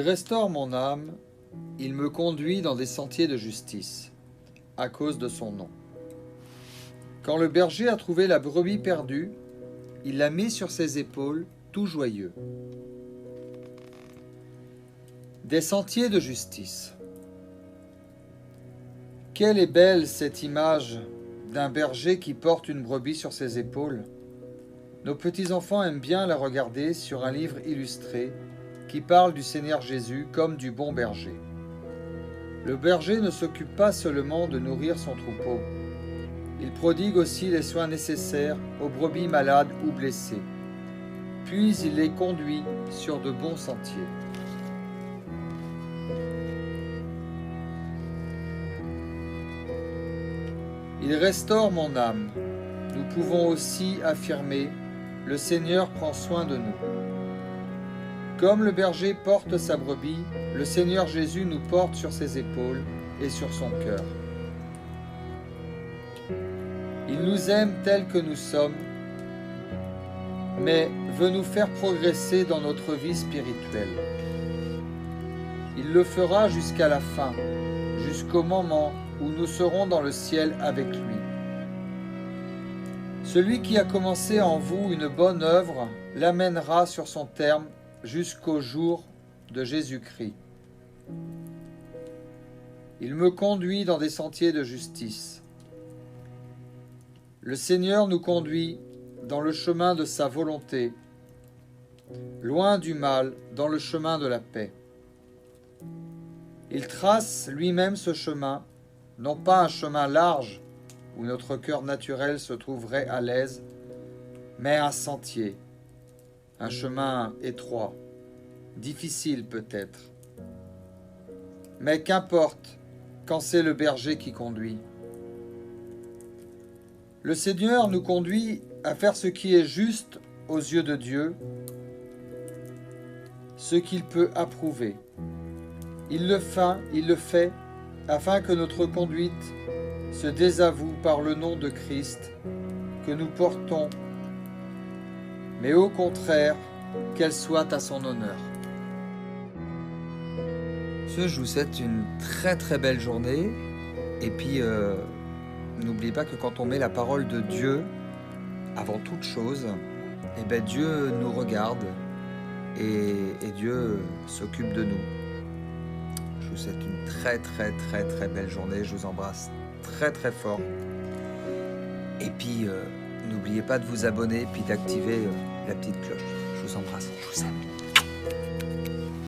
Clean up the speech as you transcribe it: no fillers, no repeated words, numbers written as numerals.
restaure mon âme, il me conduit dans des sentiers de justice, à cause de son nom. Quand le berger a trouvé la brebis perdue, il l'a mise sur ses épaules, tout joyeux. Des sentiers de justice. Quelle est belle cette image d'un berger qui porte une brebis sur ses épaules. Nos petits-enfants aiment bien la regarder sur un livre illustré qui parle du Seigneur Jésus comme du bon berger. Le berger ne s'occupe pas seulement de nourrir son troupeau. Il prodigue aussi les soins nécessaires aux brebis malades ou blessées. Puis il les conduit sur de bons sentiers. Il restaure mon âme. Nous pouvons aussi affirmer « Le Seigneur prend soin de nous ». Comme le berger porte sa brebis, le Seigneur Jésus nous porte sur ses épaules et sur son cœur. Il nous aime tels que nous sommes, mais veut nous faire progresser dans notre vie spirituelle. Il le fera jusqu'à la fin, jusqu'au moment où nous serons dans le ciel avec lui. Celui qui a commencé en vous une bonne œuvre l'amènera sur son terme jusqu'au jour de Jésus-Christ. Il me conduit dans des sentiers de justice. Le Seigneur nous conduit dans le chemin de sa volonté, loin du mal, dans le chemin de la paix. Il trace lui-même ce chemin, non pas un chemin large où notre cœur naturel se trouverait à l'aise, mais un sentier, un chemin étroit, difficile peut-être. Mais qu'importe quand c'est le berger qui conduit. Le Seigneur nous conduit à faire ce qui est juste aux yeux de Dieu, ce qu'il peut approuver. Il le fait afin que notre conduite se désavoue par le nom de Christ que nous portons, mais au contraire, qu'elle soit à son honneur. Je vous souhaite une très très belle journée, et puis n'oubliez pas que quand on met la parole de Dieu avant toute chose, eh ben Dieu nous regarde et Dieu s'occupe de nous. Je vous souhaite une très très très très belle journée, je vous embrasse très très fort. Et puis n'oubliez pas de vous abonner puis d'activer la petite cloche. Je vous embrasse, je vous aime.